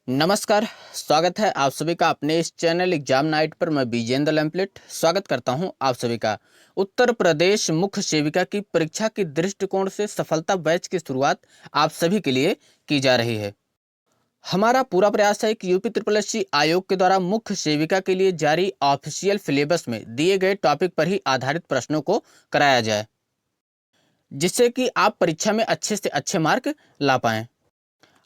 नमस्कार। स्वागत है आप सभी का अपने इस चैनल एग्जाम नाइट पर। मैं विजेंद्र लैम्पलेट स्वागत करता हूं आप सभी का। उत्तर प्रदेश मुख्य सेविका की परीक्षा के दृष्टिकोण से सफलता बैच की शुरुआत आप सभी के लिए की जा रही है। हमारा पूरा प्रयास है कि यूपी ट्रिपल एससी आयोग के द्वारा मुख्य सेविका के लिए जारी ऑफिशियल सिलेबस में दिए गए टॉपिक पर ही आधारित प्रश्नों को कराया जाए, जिससे कि आप परीक्षा में अच्छे से अच्छे मार्क ला पाएं।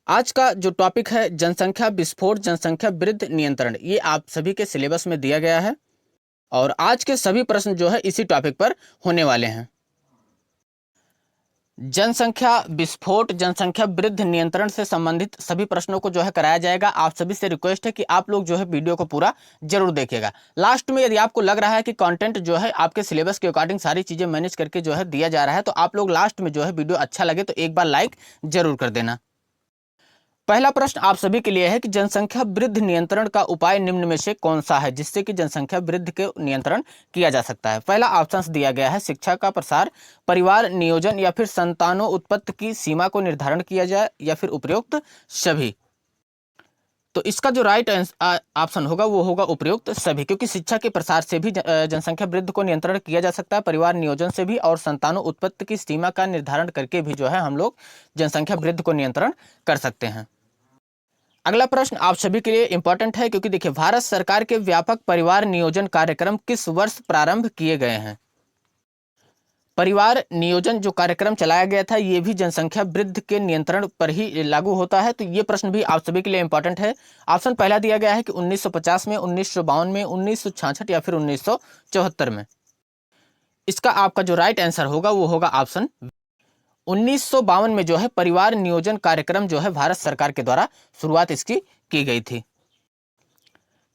आज का जो टॉपिक है जनसंख्या विस्फोट, जनसंख्या वृद्धि नियंत्रण, ये आप सभी के सिलेबस में दिया गया है और आज के सभी प्रश्न जो है इसी टॉपिक पर होने वाले हैं। जनसंख्या विस्फोट, जनसंख्या वृद्धि नियंत्रण से संबंधित सभी प्रश्नों को जो है कराया जाएगा। आप सभी से रिक्वेस्ट है कि आप लोग जो है वीडियो को पूरा जरूर देखिएगा। लास्ट में यदि आपको लग रहा है कि कंटेंट जो है आपके सिलेबस के अकॉर्डिंग सारी चीजें मैनेज करके जो है दिया जा रहा है, तो आप लोग लास्ट में जो है वीडियो अच्छा लगे तो एक बार लाइक जरूर कर देना। पहला प्रश्न आप सभी के लिए है कि जनसंख्या वृद्धि नियंत्रण का उपाय निम्न में से कौन सा है जिससे कि जनसंख्या वृद्धि के नियंत्रण किया जा सकता है। पहला ऑप्शन दिया गया है शिक्षा का प्रसार, परिवार नियोजन या फिर संतानों उत्पत्ति की सीमा को निर्धारण किया जाए या फिर उपयुक्त सभी। तो इसका जो राइट ऑप्शन होगा वो होगा उपयुक्त सभी, क्योंकि शिक्षा के प्रसार से भी जनसंख्या वृद्धि को नियंत्रण किया जा सकता है, परिवार नियोजन से भी और संतानों उत्पत्ति की सीमा का निर्धारण करके भी जो है हम लोग जनसंख्या वृद्धि को नियंत्रण कर सकते हैं। अगला प्रश्न आप सभी के लिए इंपॉर्टेंट है, क्योंकि देखिए भारत सरकार के व्यापक परिवार नियोजन कार्यक्रम किस वर्ष प्रारंभ किए गए हैं। परिवार नियोजन जो कार्यक्रम चलाया गया था ये भी जनसंख्या वृद्धि के नियंत्रण पर ही लागू होता है, तो ये प्रश्न भी आप सभी के लिए इंपॉर्टेंट है। ऑप्शन पहला दिया गया है कि 1950 में, 1952 में, 1966 या फिर 1974 में। इसका आपका जो राइट आंसर होगा वो होगा ऑप्शन 1952 में जो है परिवार नियोजन कार्यक्रम जो है भारत सरकार के द्वारा शुरुआत इसकी की गई थी।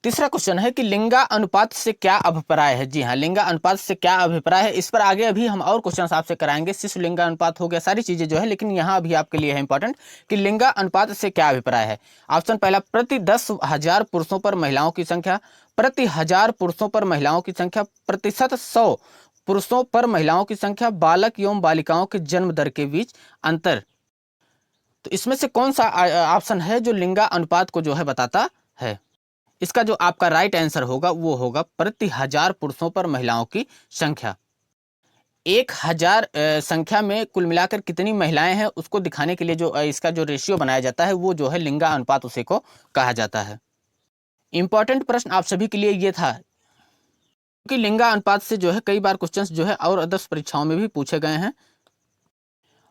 तीसरा क्वेश्चन है कि लिंगा अनुपात से क्या अभिप्राय है। जी हाँ, लिंगा अनुपात से क्या अभिप्राय है, इस पर आगे अभी हम और क्वेश्चन आपसे कराएंगे। शिशु लिंगा अनुपात हो गया, सारी चीजें जो है, लेकिन यहाँ अभी आपके लिए है इंपॉर्टेंट कि लिंगा अनुपात से क्या अभिप्राय है। ऑप्शन पहला प्रति 10,000 पुरुषों पर महिलाओं की संख्या, प्रति 1000 पुरुषों पर महिलाओं की संख्या, प्रतिशत 100 पुरुषों पर महिलाओं की संख्या, बालक एवं बालिकाओं के जन्म दर के बीच अंतर। तो इसमें से कौन सा ऑप्शन है जो लिंगा अनुपात को जो है बताता है। इसका जो आपका राइट आंसर होगा वो होगा प्रति 1000 पुरुषों पर महिलाओं की संख्या। 1000 संख्या में कुल मिलाकर कितनी महिलाएं हैं उसको दिखाने के लिए जो इसका जो रेशियो बनाया जाता है वो जो है लिंगा अनुपात उसे को कहा जाता है। इंपॉर्टेंट प्रश्न आप सभी के लिए ये था कि लिंगा अनुपात से जो है कई बार क्वेश्चंस जो है और अदर्स परीक्षाओं में भी पूछे गए हैं।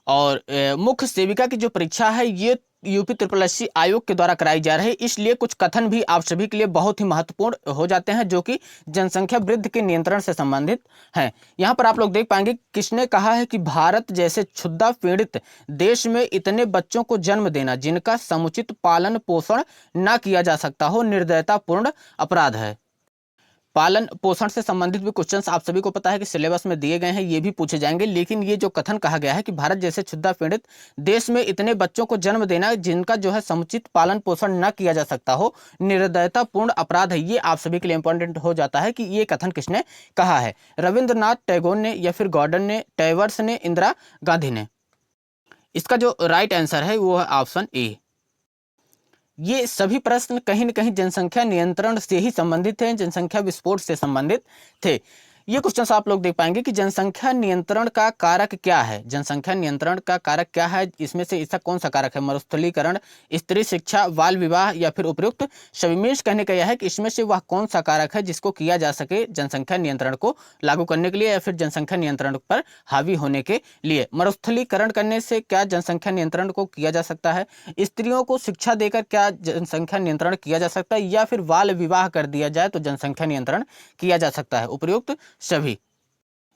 और मुख्य सेविका की जो परीक्षा है ये यूपी ट्रिपल एससी आयोग के द्वारा कराई जा रही है, इसलिए कुछ कथन भी आप सभी के लिए बहुत ही महत्वपूर्ण हो जाते हैं जो कि जनसंख्या वृद्धि के नियंत्रण से संबंधित हैं। यहाँ पर आप लोग देख पाएंगे किसने कहा है कि भारत जैसे क्षुधा पीड़ित देश में इतने बच्चों को जन्म देना जिनका समुचित पालन पोषण न किया जा सकता हो निर्दयतापूर्ण अपराध है। पालन पोषण से संबंधित भी क्वेश्चंस आप सभी को पता है कि सिलेबस में दिए गए हैं, ये भी पूछे जाएंगे। लेकिन ये जो कथन कहा गया है कि भारत जैसे क्षुधा पीड़ित देश में इतने बच्चों को जन्म देना जिनका जो है समुचित पालन पोषण न किया जा सकता हो निर्दयतापूर्ण अपराध है, ये आप सभी के लिए इंपॉर्टेंट हो जाता है कि ये कथन किसने कहा है। रविंद्रनाथ टैगोर ने या फिर गॉर्डन ने, टैवर्स ने, इंदिरा गांधी ने। इसका जो राइट आंसर है वो है ऑप्शन ए। ये सभी प्रश्न कहीं न कहीं जनसंख्या नियंत्रण से ही संबंधित हैं, जनसंख्या विस्फोट से संबंधित थे। ये क्वेश्चन आप लोग देख पाएंगे कि जनसंख्या नियंत्रण का कारक क्या है। जनसंख्या नियंत्रण का कारक क्या है, इसमें से इसका कौन सा कारक है। मरुस्थलीकरण, स्त्री शिक्षा, बाल विवाह या फिर उपयुक्त सभी। मीन्स कहने का यह है कि इसमें से वह कौन सा कारक है जिसको किया जा सके जनसंख्या नियंत्रण को लागू करने के लिए या फिर जनसंख्या नियंत्रण पर हावी होने के लिए। मरुस्थलीकरण करने से क्या जनसंख्या नियंत्रण को किया जा सकता है। स्त्रियों को शिक्षा देकर क्या जनसंख्या नियंत्रण किया जा सकता है, या फिर बाल विवाह कर दिया जाए तो जनसंख्या नियंत्रण किया जा सकता है। उपयुक्त सभी।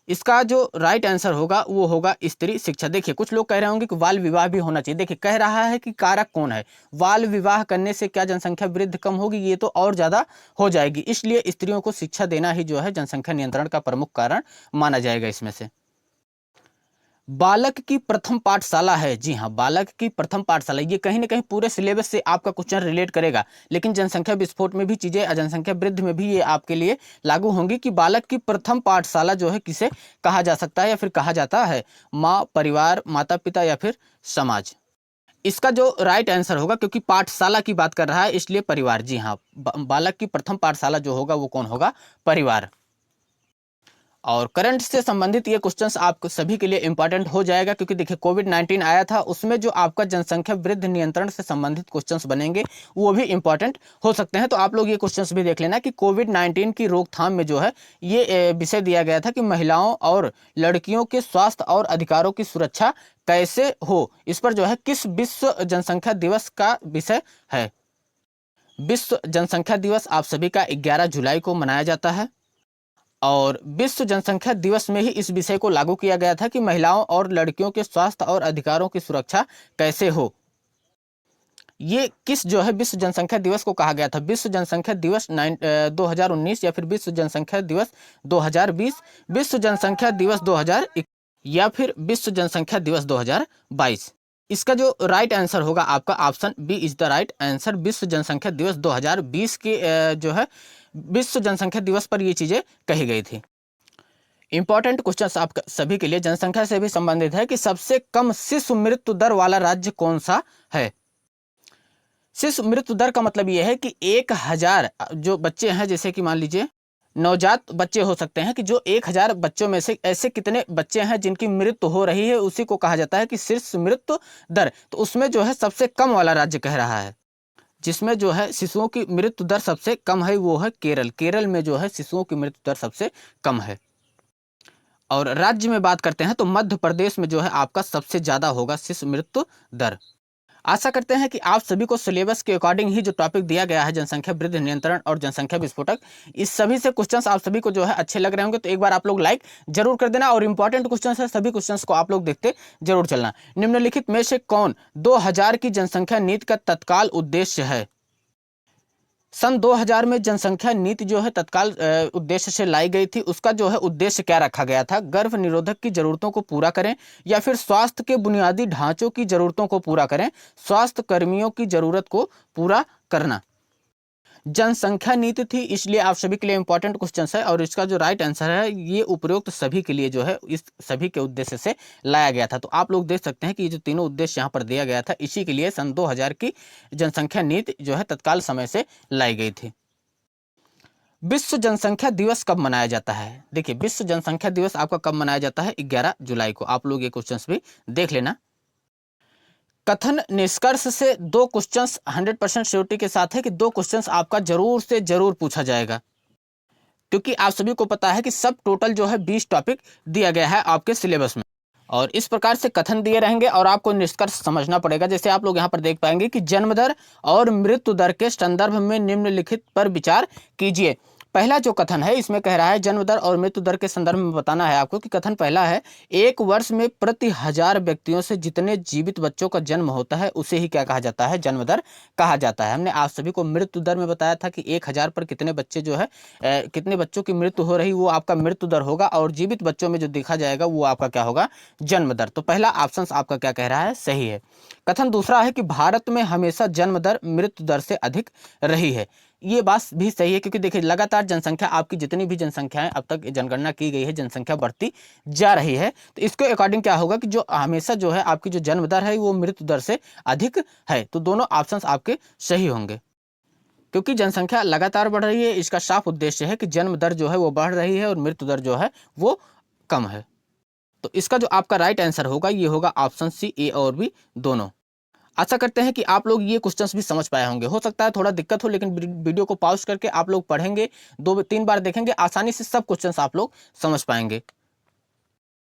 इसका जो राइट आंसर होगा वो होगा स्त्री शिक्षा। देखिए कुछ लोग कह रहे होंगे कि बाल विवाह भी होना चाहिए। देखिए कह रहा है कि कारक कौन है, बाल विवाह करने से क्या जनसंख्या वृद्धि कम होगी, ये तो और ज्यादा हो जाएगी। इसलिए स्त्रियों को शिक्षा देना ही जो है जनसंख्या नियंत्रण का प्रमुख कारण माना जाएगा। इसमें से बालक की प्रथम पाठशाला है। जी हाँ, बालक की प्रथम पाठशाला, ये कहीं ना कहीं पूरे सिलेबस से आपका क्वेश्चन रिलेट करेगा। लेकिन जनसंख्या विस्फोट में भी चीजें, जनसंख्या वृद्धि में भी ये आपके लिए लागू होंगी कि बालक की प्रथम पाठशाला जो है किसे कहा जा सकता है या फिर कहा जाता है। माँ, परिवार, माता पिता या फिर समाज। इसका जो राइट आंसर होगा, क्योंकि पाठशाला की बात कर रहा है इसलिए परिवार। जी हाँ, बालक की प्रथम पाठशाला जो होगा वो कौन होगा? परिवार। और करंट से संबंधित ये क्वेश्चंस आप सभी के लिए इंपॉर्टेंट हो जाएगा, क्योंकि देखिए कोविड-19 आया था, उसमें जो आपका जनसंख्या वृद्धि नियंत्रण से संबंधित क्वेश्चंस बनेंगे वो भी इंपॉर्टेंट हो सकते हैं। तो आप लोग ये क्वेश्चंस भी देख लेना कि कोविड-19 की रोकथाम में जो है ये विषय दिया गया था कि महिलाओं और लड़कियों के स्वास्थ्य और अधिकारों की सुरक्षा कैसे हो, इस पर जो है किस विश्व जनसंख्या दिवस का विषय है। विश्व जनसंख्या दिवस आप सभी का 11 जुलाई को मनाया जाता है और विश्व जनसंख्या दिवस में ही इस विषय को लागू किया गया था कि महिलाओं और लड़कियों के स्वास्थ्य और अधिकारों की सुरक्षा कैसे हो। ये किस जो है विश्व जनसंख्या दिवस को कहा गया था? विश्व जनसंख्या दिवस 2019 या फिर विश्व जनसंख्या दिवस 2020, विश्व जनसंख्या दिवस 2021 या फिर विश्व जनसंख्या दिवस 2022। इसका जो राइट आंसर होगा आपका option B is the right answer. विश्व जनसंख्या दिवस 2020 के जो है विश्व जनसंख्या दिवस पर ये चीजें कही गई थी। इंपॉर्टेंट क्वेश्चन आप सभी के लिए जनसंख्या से भी संबंधित है कि सबसे कम शिशु मृत्यु दर वाला राज्य कौन सा है? शिशु मृत्यु दर का मतलब यह है कि 1000 जो बच्चे हैं, जैसे कि मान लीजिए नवजात बच्चे हो सकते हैं, कि जो 1000 बच्चों में से ऐसे कितने बच्चे हैं जिनकी मृत्यु हो रही है, उसी को कहा जाता है कि शिशु मृत्यु दर। तो उसमें जो है सबसे कम वाला राज्य कह रहा है, जिसमें जो है शिशुओं की मृत्यु दर सबसे कम है, वो है केरल। केरल में जो है शिशुओं की मृत्यु दर सबसे कम है। और राज्य में बात करते हैं तो मध्य प्रदेश में जो है आपका सबसे ज्यादा होगा शिशु मृत्यु दर। आशा करते हैं कि आप सभी को सिलेबस के अकॉर्डिंग ही जो टॉपिक दिया गया है जनसंख्या वृद्धि नियंत्रण और जनसंख्या विस्फोटक, इस सभी से क्वेश्चंस आप सभी को जो है अच्छे लग रहे होंगे। तो एक बार आप लोग लाइक जरूर कर देना और इंपॉर्टेंट क्वेश्चंस है, सभी क्वेश्चंस को आप लोग देखते जरूर चलना। निम्नलिखित में से कौन 2000 की जनसंख्या नीति का तत्काल उद्देश्य है? सन 2000 में जनसंख्या नीति जो है तत्काल उद्देश्य से लाई गई थी। उसका जो है उद्देश्य क्या रखा गया था? गर्भ निरोधक की जरूरतों को पूरा करें, या फिर स्वास्थ्य के बुनियादी ढांचों की जरूरतों को पूरा करें, स्वास्थ्य कर्मियों की जरूरत को पूरा करना। जनसंख्या नीति थी, इसलिए आप सभी के लिए इंपॉर्टेंट क्वेश्चन है और इसका जो राइट आंसर है ये उपरोक्त सभी के लिए जो है इस सभी के उद्देश्य से लाया गया था। तो आप लोग देख सकते हैं कि ये जो तीनों उद्देश्य यहाँ पर दिया गया था, इसी के लिए सन 2000 की जनसंख्या नीति जो है तत्काल समय से लाई गई थी। विश्व जनसंख्या दिवस कब मनाया जाता है? देखिए विश्व जनसंख्या दिवस आपका कब मनाया जाता है? 11 जुलाई को। आप लोग ये क्वेश्चंस भी देख लेना। कथन निष्कर्ष से 2 क्वेश्चंस 100% श्योरिटी के साथ है कि 2 क्वेश्चंस आपका जरूर से जरूर पूछा जाएगा, क्योंकि आप सभी को पता है कि सब टोटल जो है 20 टॉपिक दिया गया है आपके सिलेबस में और इस प्रकार से कथन दिए रहेंगे और आपको निष्कर्ष समझना पड़ेगा। जैसे आप लोग यहाँ पर देख पाएंगे कि जन्म दर और मृत्यु दर के संदर्भ में निम्नलिखित पर विचार कीजिए। पहला जो कथन है इसमें कह रहा है जन्म दर और मृत्यु दर के संदर्भ में बताना है आपको कि कथन पहला है, एक वर्ष में प्रति 1000 व्यक्तियों से जितने जीवित बच्चों का जन्म होता है उसे ही क्या कहा जाता है? जन्म दर कहा जाता है। हमने आप सभी को मृत्यु दर में बताया था कि 1000 पर कितने बच्चे जो है कितने बच्चों की मृत्यु हो रही, वो आपका मृत्यु दर होगा और जीवित बच्चों में जो देखा जाएगा वो आपका क्या होगा? जन्म दर। तो पहला ऑप्शन आपका क्या कह रहा है? सही है। कथन दूसरा है कि भारत में हमेशा जन्म दर मृत्यु दर से अधिक रही है। ये बात भी सही है, क्योंकि देखिए लगातार जनसंख्या आपकी जितनी भी जनसंख्याएं अब तक जनगणना की गई है, जनसंख्या बढ़ती जा रही है। तो इसके अकॉर्डिंग क्या होगा कि जो हमेशा जो है आपकी जो जन्म दर है वो मृत्यु दर से अधिक है। तो दोनों ऑप्शंस आपके सही होंगे, क्योंकि जनसंख्या लगातार बढ़ रही है। इसका साफ उद्देश्य है कि जन्म दर जो है वो बढ़ रही है और मृत्यु दर जो है वो कम है। तो इसका जो आपका राइट आंसर होगा ये होगा ऑप्शन सी, ए और बी दोनों। आशा करते हैं कि आप लोग ये क्वेश्चंस भी समझ पाए होंगे। हो सकता है थोड़ा दिक्कत हो, लेकिन वीडियो को पॉज करके आप लोग पढ़ेंगे, 2-3 बार देखेंगे, आसानी से सब क्वेश्चंस आप लोग समझ पाएंगे।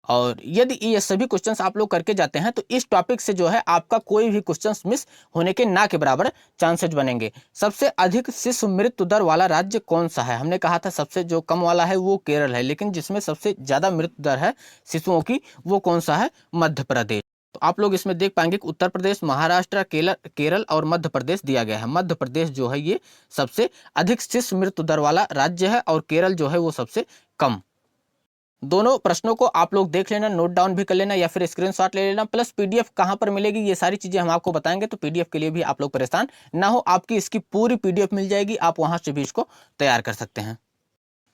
और यदि ये सभी क्वेश्चंस आप लोग करके जाते हैं तो इस टॉपिक से जो है आपका कोई भी क्वेश्चंस मिस होने के ना के बराबर चांसेस बनेंगे। सबसे अधिक शिशु मृत्यु दर वाला राज्य कौन सा है? हमने कहा था सबसे जो कम वाला है वो केरल है, लेकिन जिसमें सबसे ज्यादा मृत्यु दर है शिशुओं की वो कौन सा है? मध्य प्रदेश। तो आप लोग इसमें देख पाएंगे कि उत्तर प्रदेश, महाराष्ट्र, केरल और मध्य प्रदेश दिया गया है। मध्य प्रदेश जो है ये सबसे अधिक शिशु मृत्यु दर वाला राज्य है और केरल जो है वो सबसे कम। दोनों प्रश्नों को आप लोग देख लेना, नोट डाउन भी कर लेना या फिर स्क्रीनशॉट ले लेना। प्लस पीडीएफ कहां पर मिलेगी ये सारी चीजें हम आपको बताएंगे, तो पीडीएफ के लिए भी आप लोग परेशान ना हो, आपकी इसकी पूरी पीडीएफ मिल जाएगी, आप वहां से भी इसको तैयार कर सकते हैं।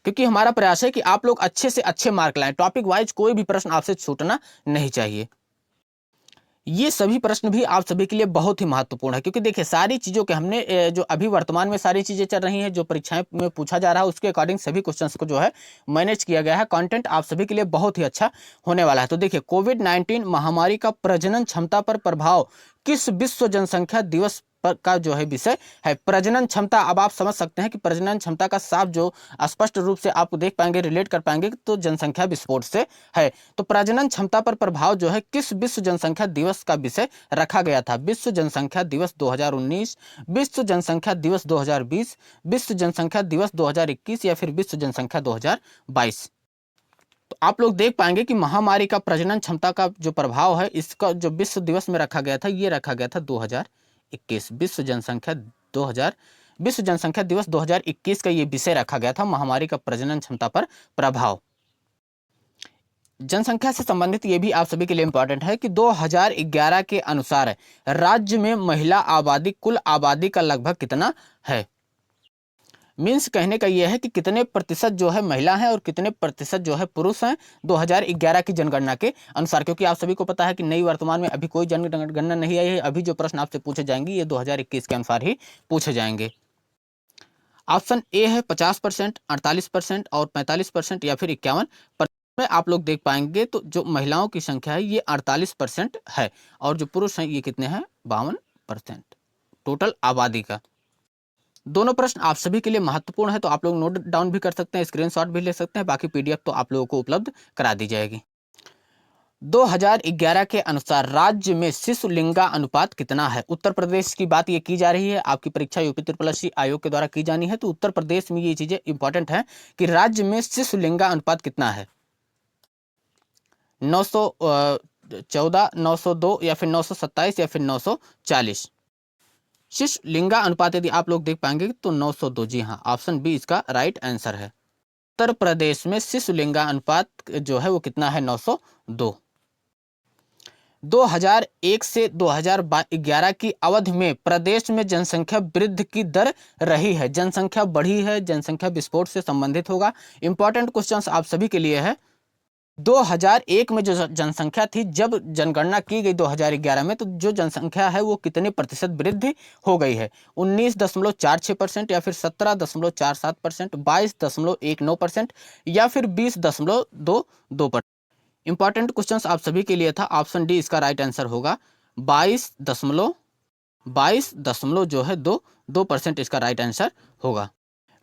क्योंकि हमारा प्रयास है कि आप लोग अच्छे से अच्छे मार्क लाएं, टॉपिक वाइज कोई भी प्रश्न आपसे छूटना नहीं चाहिए। ये सभी प्रश्न भी आप सभी के लिए बहुत ही महत्वपूर्ण है, क्योंकि देखिए सारी चीज़ों के हमने जो अभी वर्तमान में सारी चीज़ें चल रही हैं, जो परीक्षाएं में पूछा जा रहा है उसके अकॉर्डिंग सभी क्वेश्चंस को जो है मैनेज किया गया है। कंटेंट आप सभी के लिए बहुत ही अच्छा होने वाला है। तो देखिए कोविड-19 महामारी का प्रजनन क्षमता पर प्रभाव किस विश्व जनसंख्या दिवस का जो है विषय है प्रजनन क्षमता। अब आप समझ सकते हैं कि प्रजनन क्षमता का साफ जो स्पष्ट रूप से आप देख पाएंगे, रिलेट कर पाएंगे तो जनसंख्या विस्फोट से है। तो प्रजनन क्षमता पर प्रभाव जो है किस विश्व जनसंख्या दिवस का विषय रखा गया था? विश्व जनसंख्या दिवस 2019, विश्व जनसंख्या दिवस 2020, विश्व जनसंख्या दिवस 2021 या फिर विश्व जनसंख्या 2022। तो आप लोग देख पाएंगे कि महामारी का प्रजनन क्षमता का जो प्रभाव है इसका जो विश्व दिवस में रखा गया था, ये रखा गया था 2021। विश्व जनसंख्या दिवस 2021 का ये विषय रखा गया था, महामारी का प्रजनन क्षमता पर प्रभाव। जनसंख्या से संबंधित ये भी आप सभी के लिए इंपॉर्टेंट है कि 2011 के अनुसार राज्य में महिला आबादी कुल आबादी का लगभग कितना है? मीन्स कहने का यह है कि कितने प्रतिशत जो है महिला हैं और कितने प्रतिशत जो है पुरुष हैं 2011 की जनगणना के अनुसार। क्योंकि आप सभी को पता है कि नई वर्तमान में अभी कोई जनगणना नहीं आई है, अभी जो प्रश्न आपसे पूछे जाएंगे ये 2021 के अनुसार ही पूछे जाएंगे। ऑप्शन ए है 50%, 48% और 45% या फिर 51% में आप लोग देख पाएंगे। तो जो महिलाओं की संख्या है ये 48% है और जो पुरुष हैं ये कितने हैं? 52% टोटल आबादी का। दोनों प्रश्न आप सभी के लिए महत्वपूर्ण है, तो आप लोग नोट डाउन भी कर सकते हैं, स्क्रीनशॉट भी ले सकते हैं, बाकी पीडीएफ तो आप लोगों को उपलब्ध करा दी जाएगी। 2011 के अनुसार राज्य में शिशु लिंगा अनुपात कितना है? उत्तर प्रदेश की बात ये की जा रही है, आपकी परीक्षा यूपी ट्रिपल आयोग के द्वारा की जानी है। तो उत्तर प्रदेश में ये चीजें इंपॉर्टेंट है कि राज्य में शिशु लिंगा अनुपात कितना है? 914, 902 या फिर 927 या फिर 940। शिशु लिंगा अनुपात यदि आप लोग देख पाएंगे तो 902। जी हाँ, ऑप्शन बी इसका राइट आंसर है। उत्तर प्रदेश में शिशु लिंगा अनुपात जो है वो कितना है? 902। 2001 से 2011 की अवधि में प्रदेश में जनसंख्या वृद्धि की दर रही है। जनसंख्या बढ़ी है, जनसंख्या विस्फोट से संबंधित होगा। इंपॉर्टेंट क्वेश्चंस आप सभी के लिए है। 2001 में जो जनसंख्या थी, जब जनगणना की गई 2011 में, तो जो जनसंख्या है वो कितने प्रतिशत वृद्धि हो गई है? 19.46% या फिर 17.47%, 22.19% या फिर 20.22%। इंपॉर्टेंट क्वेश्चंस आप सभी के लिए था। ऑप्शन डी इसका राइट आंसर होगा। 22 जो है 2% इसका राइट आंसर होगा।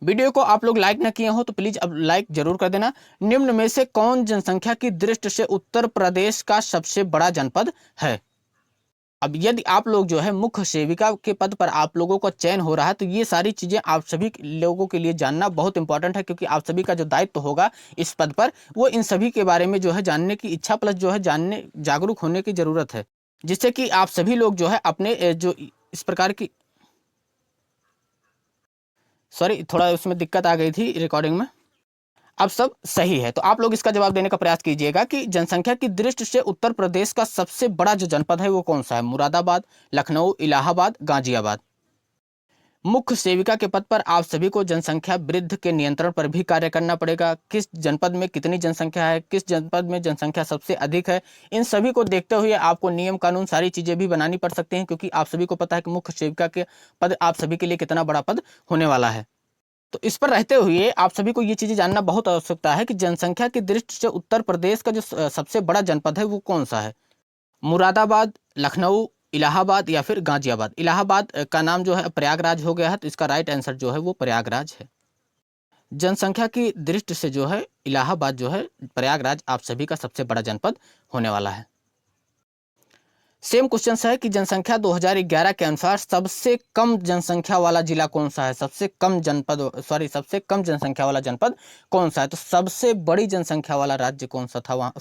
वीडियो को आप लोग लाइक न किए हो तो प्लीज अब लाइक जरूर कर देना। निम्न में से कौन जनसंख्या की दृष्टि से उत्तर प्रदेश का सबसे बड़ा जनपद है? अब यदि आप लोग जो है मुख्य सेविका के पद पर आप लोगों का चयन हो रहा है तो ये सारी चीजें आप सभी लोगों के लिए जानना बहुत इंपॉर्टेंट है, क्योंकि आप सभी का जो दायित्व होगा इस पद पर वो इन सभी के बारे में जो है जानने की इच्छा प्लस जो है जानने जागरूक होने की जरूरत है, जिससे कि आप सभी लोग जो है अपने जो इस प्रकार की थोड़ा उसमें दिक्कत आ गई थी रिकॉर्डिंग में। अब सब सही है, तो आप लोग इसका जवाब देने का प्रयास कीजिएगा कि जनसंख्या की दृष्टि से उत्तर प्रदेश का सबसे बड़ा जो जनपद है वो कौन सा है? मुरादाबाद, लखनऊ, इलाहाबाद, गाजियाबाद। मुख्य सेविका के पद पर आप सभी को जनसंख्या वृद्धि के नियंत्रण पर भी कार्य करना पड़ेगा। किस जनपद में कितनी जनसंख्या है, किस जनपद में जनसंख्या सबसे अधिक है, इन सभी को देखते हुए आपको नियम कानून सारी चीजें भी बनानी पड़ सकती हैं, क्योंकि आप सभी को पता है कि मुख्य सेविका के पद आप सभी के लिए कितना बड़ा पद होने वाला है। तो इस पर रहते हुए आप सभी को ये चीजें जानना बहुत आवश्यकता है कि जनसंख्या की दृष्टि से उत्तर प्रदेश का जो सबसे बड़ा जनपद है वो कौन सा है? मुरादाबाद, लखनऊ, इलाहाबाद या फिर गाजियाबाद। इलाहाबाद का नाम जो है प्रयागराज हो गया है, तो इसका राइट आंसर जो है वो प्रयागराज है। जनसंख्या की दृष्टि से जो है इलाहाबाद जो है प्रयागराज आप सभी का सबसे बड़ा जनपद होने वाला है। सेम क्वेश्चन है कि जनसंख्या 2011 के अनुसार सबसे कम जनसंख्या वाला जिला कौन सा है? सबसे कम जनसंख्या वाला जनपद कौन सा है? तो सबसे बड़ी जनसंख्या वाला राज्य कौन सा था वहाँ,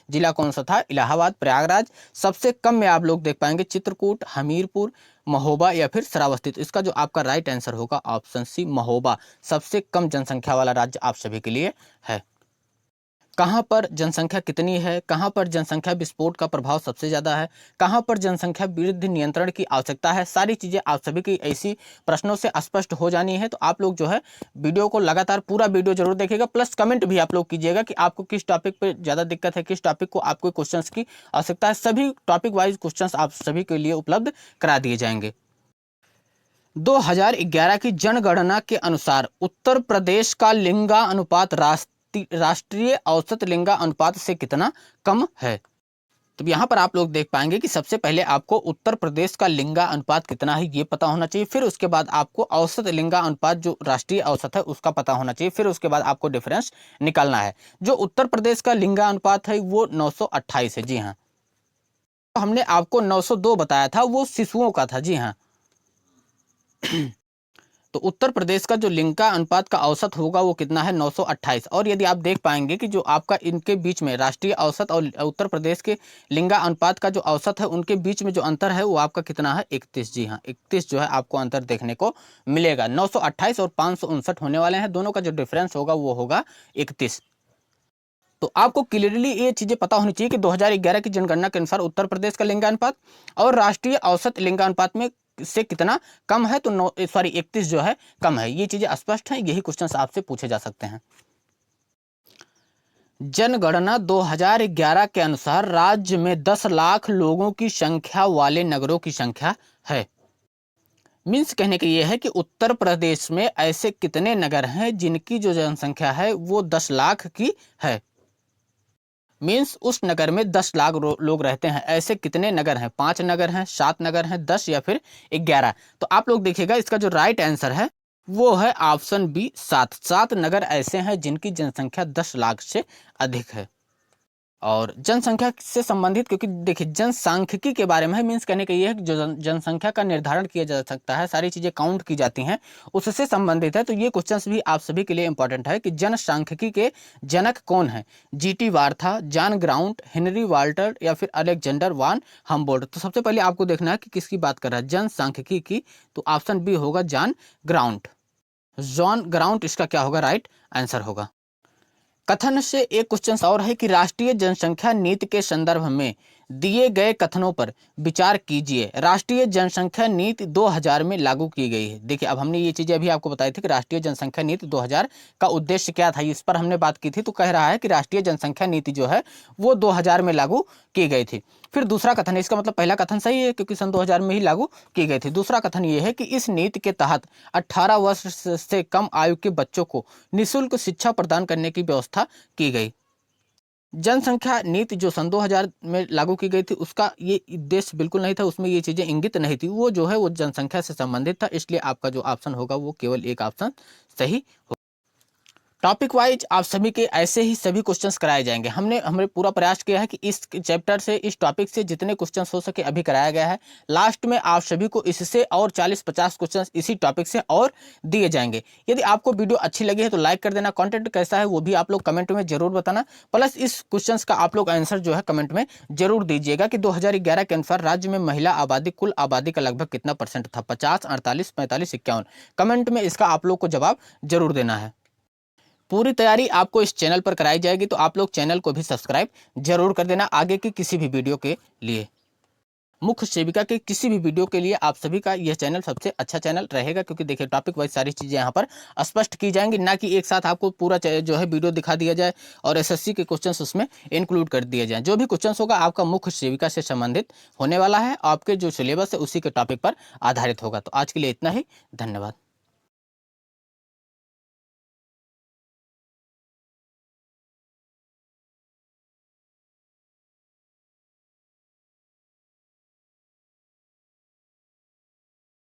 जिला कौन सा था? इलाहाबाद, प्रयागराज। सबसे कम में आप लोग देख पाएंगे चित्रकूट, हमीरपुर, महोबा या फिर श्रावस्ती। तो इसका जो आपका राइट आंसर होगा ऑप्शन सी महोबा, सबसे कम जनसंख्या वाला राज्य आप सभी के लिए है। कहाँ पर जनसंख्या कितनी है, कहाँ पर जनसंख्या विस्फोट का प्रभाव सबसे ज़्यादा है, कहाँ पर जनसंख्या वृद्धि नियंत्रण की आवश्यकता है, सारी चीज़ें आप सभी की ऐसी प्रश्नों से स्पष्ट हो जानी है। तो आप लोग जो है वीडियो को लगातार पूरा वीडियो जरूर देखिएगा, प्लस कमेंट भी आप लोग कीजिएगा कि आपको किस टॉपिक पर ज़्यादा दिक्कत है, किस टॉपिक को आपको क्वेश्चंस की आवश्यकता है। सभी टॉपिक वाइज क्वेश्चंस आप सभी के लिए उपलब्ध करा दिए जाएंगे। 2011 की जनगणना के अनुसार उत्तर प्रदेश का लिंगानुपात राष्ट्रीय औसत लिंगानुपात से कितना कम है। तो यहाँ पर आप लोग देख पाएंगे कि सबसे पहले आपको उत्तर प्रदेश का लिंगानुपात कितना है ये पता होना चाहिए, फिर उसके बाद आपको औसत लिंगानुपात जो राष्ट्रीय औसत है उसका पता होना चाहिए, फिर उसके बाद आपको डिफरेंस निकालना है। जो उत्तर प्रदेश का लिंगानुपात है वो 928 है। जी हाँ, हमने आपको 902 बताया था, वो शिशुओं का था। जी हाँ, तो उत्तर प्रदेश का जो लिंगा अनुपात का औसत होगा वो कितना है, 928। और यदि आप देख पाएंगे कि जो आपका इनके बीच में राष्ट्रीय औसत और उत्तर प्रदेश के लिंगा अनुपात का जो औसत है उनके बीच में जो अंतर है वो आपका कितना है, 31। जी हाँ, 31 जो है आपको अंतर देखने को मिलेगा। 928 और 559 होने वाले हैं, दोनों का जो डिफरेंस होगा वो होगा 31। तो आपको क्लियरली ये चीज़ें पता होनी चाहिए कि 2011 की जनगणना के अनुसार उत्तर प्रदेश का लिंगानुपात और राष्ट्रीय औसत लिंगानुपात में से कितना कम है, तो 31 जो है कम है। ये चीज़ें स्पष्ट हैं, यही क्वेश्चन आपसे पूछे जा सकते हैं। जनगणना 2011 के अनुसार राज्य में 10 लाख लोगों की संख्या वाले नगरों की संख्या है। मीन्स कहने का ये है कि उत्तर प्रदेश में ऐसे कितने नगर हैं जिनकी जो जनसंख्या है वो 10 लाख की है। मीन्स उस नगर में 10 लाख लोग रहते हैं। ऐसे कितने नगर हैं, 5 नगर हैं, 7 नगर हैं, 10 या फिर 11। तो आप लोग देखिएगा इसका जो राइट आंसर है वो है ऑप्शन बी, 7 नगर ऐसे हैं जिनकी जनसंख्या 10 लाख से अधिक है। और जनसंख्या से संबंधित, क्योंकि देखिए जनसांख्यिकी के बारे में मीन्स कहने का ये है कि जो जनसंख्या का निर्धारण किया जा सकता है, सारी चीज़ें काउंट की जाती हैं, उससे संबंधित है। तो ये क्वेश्चंस भी आप सभी के लिए इंपॉर्टेंट है कि जनसांख्यिकी के जनक कौन है, जीटी वार्था, जॉन ग्राउंट, हेनरी वाल्टर या फिर अलेक्जेंडर वान हम्बोल्ट। तो सबसे पहले आपको देखना है कि किसकी बात कर रहा है, जनसांख्यिकी की। तो ऑप्शन बी होगा जॉन ग्राउंट। जॉन ग्राउंट इसका क्या होगा, राइट आंसर होगा। कथन से एक क्वेश्चन और है कि राष्ट्रीय जनसंख्या नीति के संदर्भ में दिए गए कथनों पर विचार कीजिए। राष्ट्रीय जनसंख्या नीति 2000 में लागू की गई है। देखिए अब हमने ये चीजें अभी आपको बताई थी कि राष्ट्रीय जनसंख्या नीति 2000 का उद्देश्य क्या था, इस पर हमने बात की थी। तो कह रहा है कि राष्ट्रीय जनसंख्या नीति जो है वो 2000 में लागू की गई थी। फिर दूसरा कथन है, इसका मतलब पहला कथन सही है क्योंकि सन 2000 में ही लागू की गई थी। दूसरा कथन ये है कि इस नीति के तहत 18 वर्ष से कम आयु के बच्चों को निःशुल्क शिक्षा प्रदान करने की व्यवस्था की गई। जनसंख्या नीति जो सन 2000 में लागू की गई थी उसका ये उद्देश्य बिल्कुल नहीं था, उसमें ये चीजें इंगित नहीं थी, वो जो है वो जनसंख्या से संबंधित था। इसलिए आपका जो ऑप्शन होगा वो केवल एक ऑप्शन सही होगा। टॉपिक वाइज आप सभी के ऐसे ही सभी क्वेश्चंस कराए जाएंगे। हमने पूरा प्रयास किया है कि इस चैप्टर से, इस टॉपिक से जितने क्वेश्चंस हो सके अभी कराया गया है। लास्ट में आप सभी को इससे और 40-50 क्वेश्चंस इसी टॉपिक से और दिए जाएंगे। यदि आपको वीडियो अच्छी लगी है तो लाइक कर देना, कंटेंट कैसा है वो भी आप लोग कमेंट में जरूर बताना, प्लस इस क्वेश्चन का आप लोग आंसर जो है कमेंट में जरूर दीजिएगा कि 2011 के अनुसार राज्य में महिला आबादी कुल आबादी का लगभग कितना परसेंट था, 50, 48, 45, 51। कमेंट में इसका आप लोग को जवाब जरूर देना है। पूरी तैयारी आपको इस चैनल पर कराई जाएगी, तो आप लोग चैनल को भी सब्सक्राइब जरूर कर देना आगे की किसी भी वीडियो के लिए। मुख्य सेविका के किसी भी वीडियो के लिए आप सभी का यह चैनल सबसे अच्छा चैनल रहेगा, क्योंकि देखिए टॉपिक वाइज सारी चीज़ें यहाँ पर स्पष्ट की जाएंगी, ना कि एक साथ आपको पूरा जो है वीडियो दिखा दिया जाए और एसएससी के क्वेश्चंस उसमें इंक्लूड कर दिए जाए। जो भी क्वेश्चंस होगा आपका मुख्य सेविका से संबंधित होने वाला है, आपके जो सिलेबस है उसी के टॉपिक पर आधारित होगा। तो आज के लिए इतना ही, धन्यवाद।